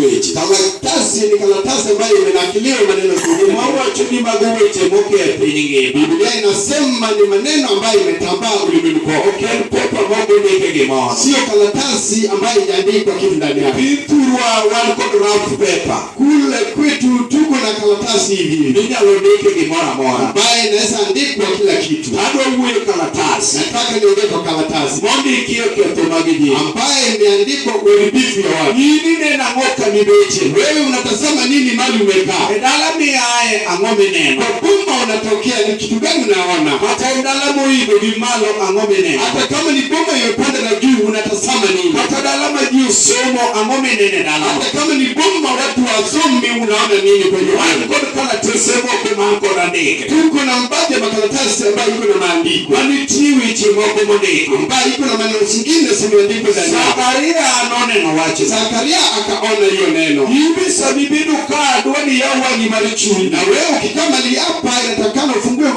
weche. Karatasi ni karatasi ambayo imenakiliwa maneno mengine. Mawacho ni magoweche moke ya pinyingi. Biblia inasema ni maneno ambayo imetambaa ulimwengu. Okay, paper mogo ndike maana. Sio karatasi ambayo imeandikwa kitu ndani yake. Biturwa one rough paper. Kule kwetu tuko na karatasi hivi. Ninalo ndike maana ambayo inaweza andikwa kila kitu. Hado uwe karatasi. Nataka niongee kwa karatasi. Mondi kio kiatomagiji. Ambayo imeandikwa uharibifu ya watu. Nini nena ngoka ni beche. Wewe unatazama nini mali umekaa? Edala miae angome neno. Kwa boma unatokea ni kitu gani unaona? Hata edala moido ni malo angome neno. Hata kama ni boma yopanda na juu unatazama nini? Hata dalama juu somo angome nene dala. Hata kama ni boma watu wasomi unaona nini kwenye watu? Kwa karatasi moko manko na ndike. Tuko na mbade makaratasi ambayo iko na maandiko. Wanitiwi chimoko modeke. Ambayo iko na maneno zingine zimeandikwa ndani. Zakaria anone na wache. Zakaria akaona hiyo neno. Hivi sabibidu kaa duani yawa ni marichuni. Na wewe ukikamali hapa inatakana ufungue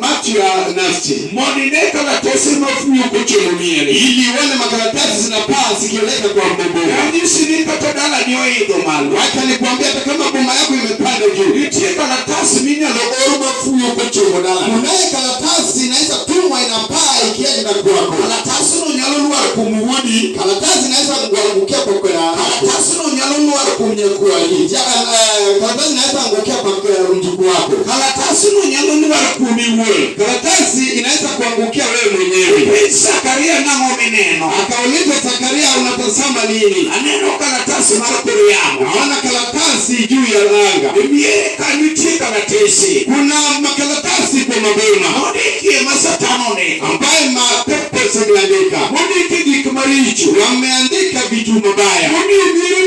macho ya nafsi. Monine karatasi mafuyo kuchulumieni. Ili uone makaratasi zinapaa zikieleka kwa mbobo. Yajisi ni katadala niyo hido malu. Waka ni kuambia hata kama boma yako imepanda juu. Itie karatasi minya logoro mafuyo kuchuludala. Munaye karatasi inaisa tumwa inapaa ikienda kwako. Karatasi no nyalo luwa kumuhudi. Karatasi inaisa ngukia kwa kwela. Karatasi no nyalo luwa kumnyekua hii. Karatasi inaisa ngukia kwa mjuku wako. Karatasi no nyalo luwa kumiwe. Karatasi inaisa kuangukia wewe mwenyewe. Zakaria na ngome neno. Akauliza Zakaria unatazama nini? Aneno karatasi marokuri yamo. Naona karatasi juu ya langa. Mie kanitie karatasi. Kuna makaratasi kwa mabema. Modikie masatano ne. Ambaye mapepe zimeandika. Modikie dikumarichu. Wameandika vitu mabaya. Modikie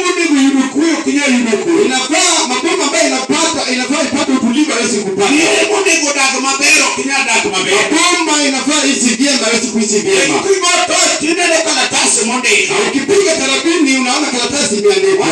yudukuyo kinya yudukuyo. Inafaa maboma ambaye inafaa ipate utulivu hawezi kupata. Modikie daga mabero kinya daga mabero. Maboma inafaa isi vyema hawezi kuisi vyema. Kineno karatasi mondeka. Ukipiga tarabini unaona karatasi imeandikwa.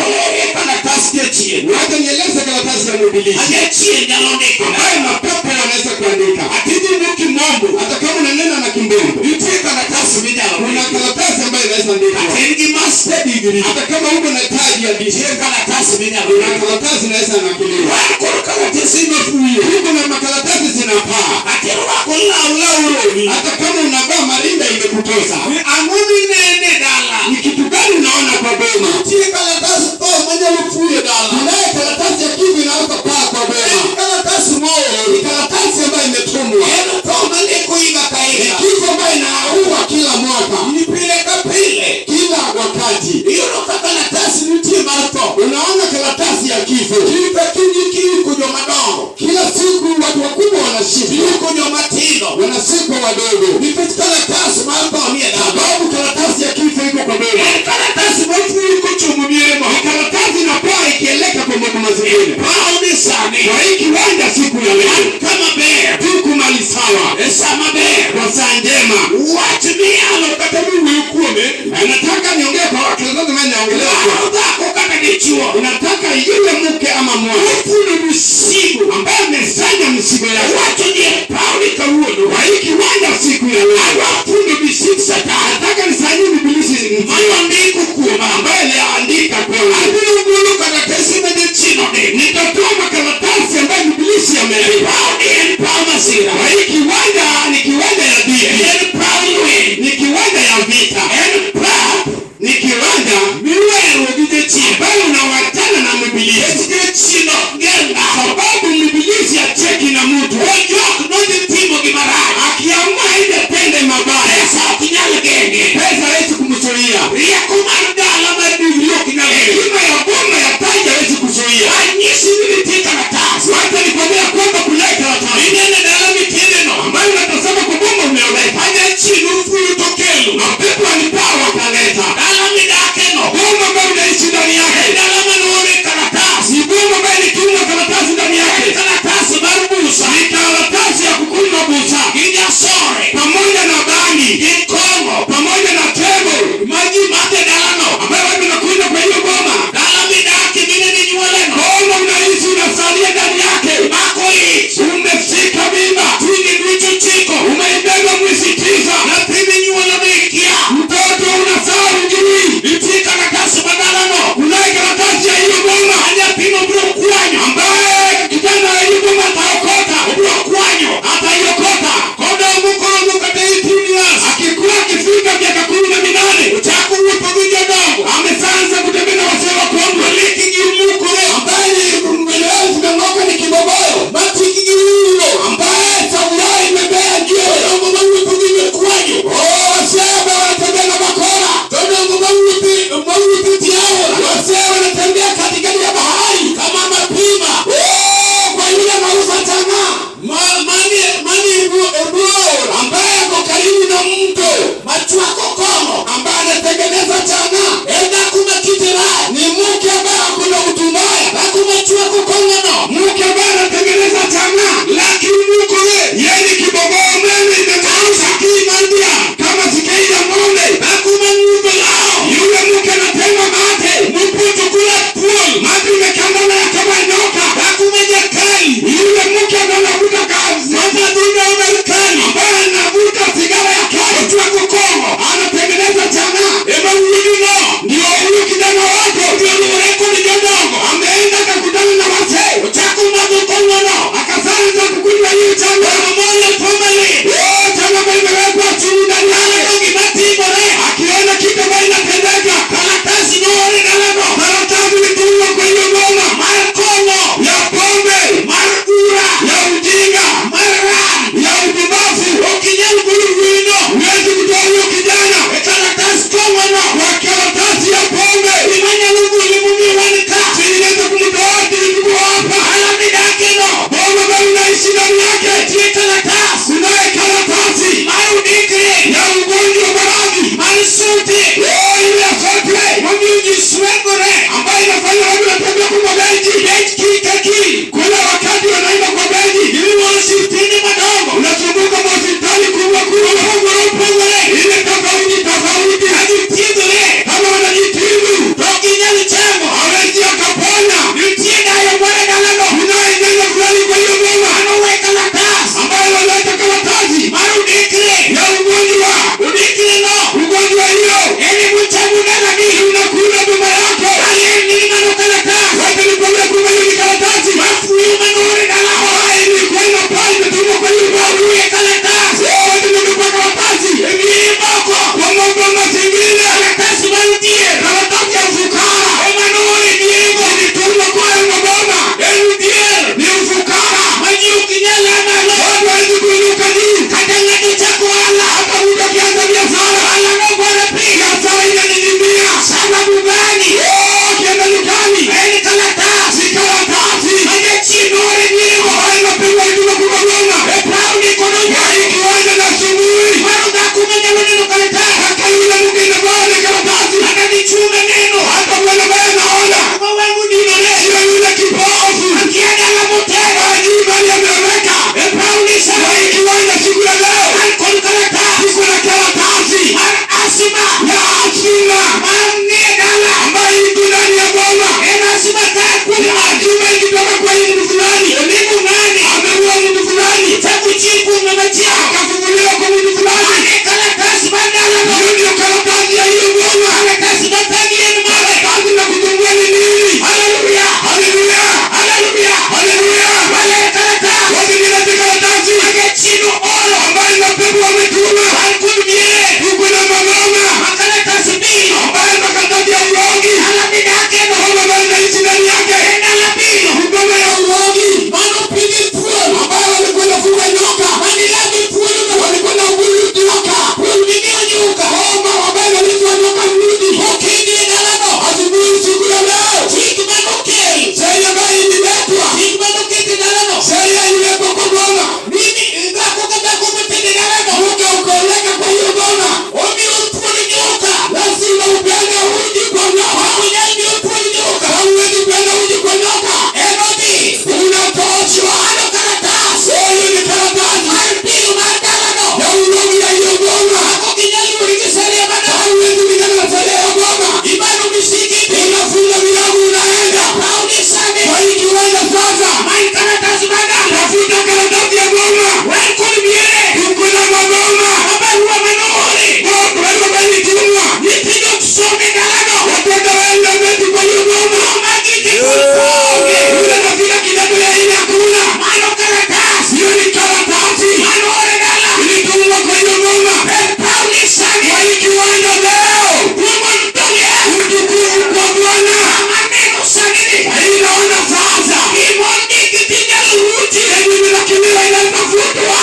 Karatasi ya chie. Wacha nieleze karatasi ya mobility. Aje chie ndalondeka. Ambaye mapepe wanaweza kuandika. Atiji nuki mombo. Hata kama unanena na kimbombo. Itie karatasi mijalo. Kuna karatasi ambaye inaweza andika. Atengi master degree. Hata kama uko na taji ya dishi. Karatasi mijalo. Kuna karatasi inaweza nakiliwa. Kuna karatasi imefuyo. Huko na makaratasi zinapaa. Atiru wako ulauroni. Hata kama unavaa marinda imekutosa. Angumi nene dala. Ni kitu gani unaona kwa boma? Itie karatasi kwa mwenye lufuyo dala. Unaye karatasi ya kivu inaweza paa kwa boma. Karatasi moyo. Ni karatasi ambayo imetumwa. Eno toma ni kuiga kaida. Ni kivu ambayo inaua kila mwaka. Nipileka pile. Kila wakati. Iyo noka karatasi nitie marto. Unaona karatasi ya kivu. Kive kinyi kunyo madongo. Kila siku watu wakubwa wanashika. Kunyo matindo. Wanashika wadogo. Nipeti karatasi marto wamia dala. Sababu karatasi ya kivu iko kwa boma. Karatasi mwafu iko chumumiemo. Karatasi na paa ikieleka kwa mambo mazingine. Paa unisani. Kwa hiki wanda siku ya leo. Kama bea. Tuku mali sawa. Esama bea. Kwa saa njema. Wachimialo katabu uyukume. Anataka niongea kwa wakilazazi mwenye ongelea kwa. Unataka kata nichuo. Unataka yule mke ama mwana. Ufunu msigo. Ambaye mesanya msigo ya. Watu nye pauli kauono. Kwa hiki wanda siku ya leo. Wafunu misikisa taa. Nataka nisanyi mibilisi. Mwana ndiku kuwa. Ambaye liaandika kwa. Adilo ngulu karatasi mwenye chino. Nitatoa makaratasi ambaye mibilisi ya mele. Pauli and Palmasira. Kwa hiki wanda ni kiwanda ya bia. And Pauli ni kiwanda ya vita. And Plau ni kiwanda miweru vide chino. Ambaye unawatana na mibilisi. Vide chino genda. Sababu mibilisi ya cheki na mutu. Wajok noje timo gimarani. Akiamua inde pende mabaya. Sa kinyale genda. wako ndio ureko ni jodongo. Ameenda kakutana na wazee. Uchako madukongo no. Akaanza kukunywa hiyo chango. Pamoja family. Chango ambayo imewekwa chini ndani yake. Ngimati bore. Akiona kitu ambacho inatendeka. Karatasi nore galano. Karatasi litungwa kwa hiyo ngoma. Markono ya pombe. Marura ya ujinga. Mara ya udibafu. Ukinyana kuluwino. Uwezi kutoa hiyo kijana. Karatasi kama na. Kwa karatasi ya pombe. Imanya Mungu ilimumi wanika. Sinileta kumtoa tilikuwa hapa. Halami dake no. Bomba bali naishi ndani yake. Tie karatasi. Unaye karatasi. Marudikri. Ya ugonjwa maradhi. Marisuti. Ile sote. Mwami ujiswegore. Ambayo inafanya watu natembea kwa beji. Beji kiki. Kuna wakati wanaenda kwa beji. Ili wasitini madogo. Unasumbuka hospitali kubwa kubwa. Pongore. Ile tofauti. Hadi tidore. Kama wanajitibu. Toki nyali chango. Hawezi akapona. Nitie dayo mwana galano. Unaeneza fulani kwa hiyo mama. Anowe karatasi. Ambayo wanaleta karatasi. Marudikri. Ya ugonjwa. Udikri no. Ugonjwa hiyo. Eli mchamu nanabi. Unakula buma yako. Alie nilima no karatasi. Wata ni pombe kuma hiyo ni karatasi. Mafu hiyo manore galao. Hai ni kwa ina pali. Metumwa kwa hiyo bauru ya karatasi. Wata ni kwa karatasi. Emii mbako. Kwa mboma zingine. Karatasi marudie. Karatasi ya ufukara. Emanore niego. Nitumwa kwa ya mboma. Erudie. Ni ufukara. Maji ukinyala amalo. Watu wezi kuinuka juu. Katangani chako ala. Hapa muda kianza biashara. Ala mungu anapiga. Biashara inanidimia. Sababu gani? Kienda dukani. Eli karatasi. Karatasi. Maji chinore niego. Haya mapengwa ituma kubagoma. Epraudi konoja. Hii kiwanja na sumui. Maruga kumenya maneno karatasi. Haka yule mugenda bale karatasi. Haka nichume neno. Hata mwana baya naona. Kwa wangu dinole. Sio yule kipofu. Akienda la motera. Hajui bali ameweka. Epraudi sana. Hii kiwanja siku ya leo. Alkoni karatasi. Kuna karatasi. Asima. Ya asima. Manegala. Ambayo iko ndani ya boma. Asima kakuna. Ya asima ikitoka kwa hii mtu fulani. Elimu nani? Ameua mtu fulani. Taku chiku mnamachia. Akafunguliwa kwa mtu fulani. Ane karatasi bandala. Hiyo ndio karatasi ya hiyo boma. Karatasi batani yenu mara. Kazi na kutungua ni nini? Haleluya. Haleluya. Haleluya. Haleluya. Wale karatasi. Wale nilete karatasi. Age chino oro. Ambayo na pepo wametuma. Halkuni mie. Huku na mamama. Makaratasi bilo. Ambayo makaratasi ya urogi. Halabidake no. Homa bali na isi ndani yake. Enda labilo. Hudoma ya urogi. Mano pigi fuel. Ambayo walikwenda funga nyoka. Manilabi fuel. Walikwenda ubulu nyoka. Ulumigio nyoka. Homa ambayo walikwenda nyoka mrudi. Hokidi galano. Asiburi siku ya leo. Siku manukeli. Seya ambayo ililetwa. Siku manukeli galano. Seya ilepo kwa goma. Mimi ingako kadako mtende galano. Huke ukoleka kwa hiyo goma. Omi utfuli nyoka. Lazima upenda uji kwa nyoka. Hamunyangi utfuli nyoka. Hauwezi upenda uji kwa nyoka. Enodi. Unatoshwa. Ano karatasi. Oyo ni karatasi. Harpilu mandalano. Ya ulogi ya hiyo goma. Hako kinyali ulikisari ya mada. Hauwezi mikana na sari ya goma. Imanu misiki. Unafunga milagu unaenda. Pauli sani. Kwa hii kiwanja sasa. Mai karatasi mandala. Tafuta karatasi ya goma. Welkoni miere. Ukuna magoma. Mabarua manori. Kwa hiyo bali tumwa. Nitido kusome galano. Watoto waenda meti kwa hiyo goma. Magiti kulikoge. Ule nafika kidato ya ina kuna. Mano karatasi. Hiyo ni karatasi. Mano ore gala. Ilitumwa kwa hiyo goma. Pauli sani. Kwa hii kiwanja leo. Mungu mtonge. Utukuru kwa Bwana. Maneno sanini. Hii naona sasa. Imondi kitinja luruti. Hii minakimila inatafutwa.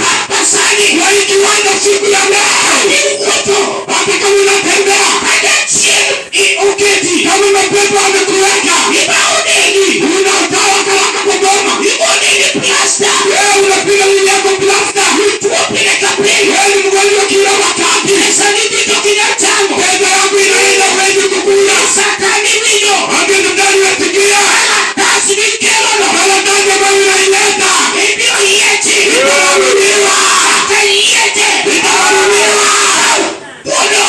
Papa sani. Kwa hii kiwanja siku ya leo. Hii ukoto. Hata kama unatembea. Hada chini. Uketi. Kama mapepo amekuweka. Ibaudini. Unatawa karaka kwa goma. Ibaudini plasta. Wewe unapiga mwili yako plasta. Tuopile kapili. Wewe ni mgonjwa kila wakati. Pesa ni kitu kinachango. Pesa yako inaenda huwezi kukula. Satani wiyo. Hadi ndani unasikia. Karatasi ni kero. Karatasi ambayo unaileta. Ibio yeti. Itawarudiwa. Sata yeti. Itawarudiwa.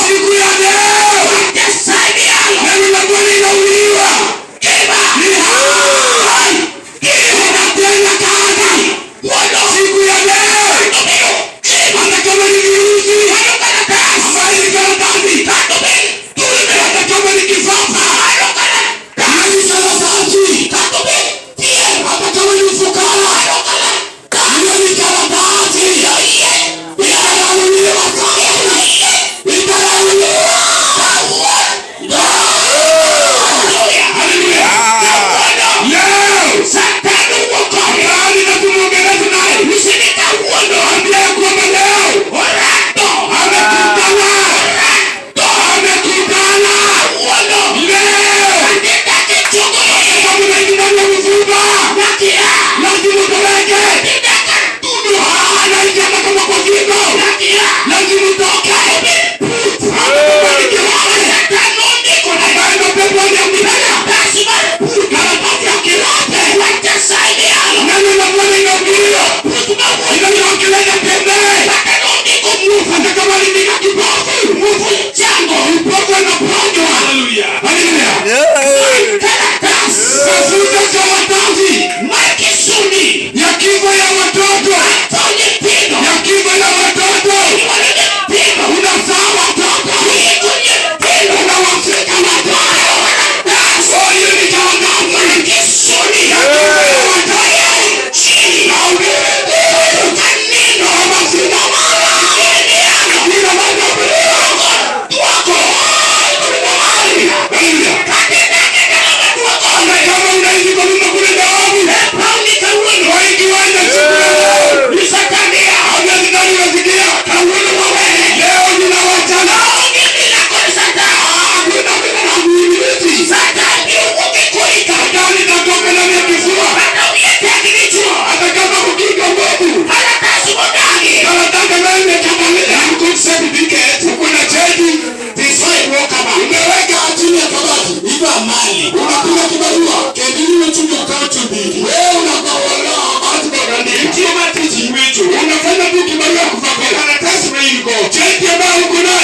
Siku ya leo. Watasaidia. Neno la Bwana inauliwa. Ukiwa mali, unapiga kibarua, kedini chujo kaucho bidi. Wewe unakawala watu bagani. Ikiwa matiji wetu, unafanya tu kibarua kufaka. Karatasi mwenye niko. Cheki ambao uko nayo.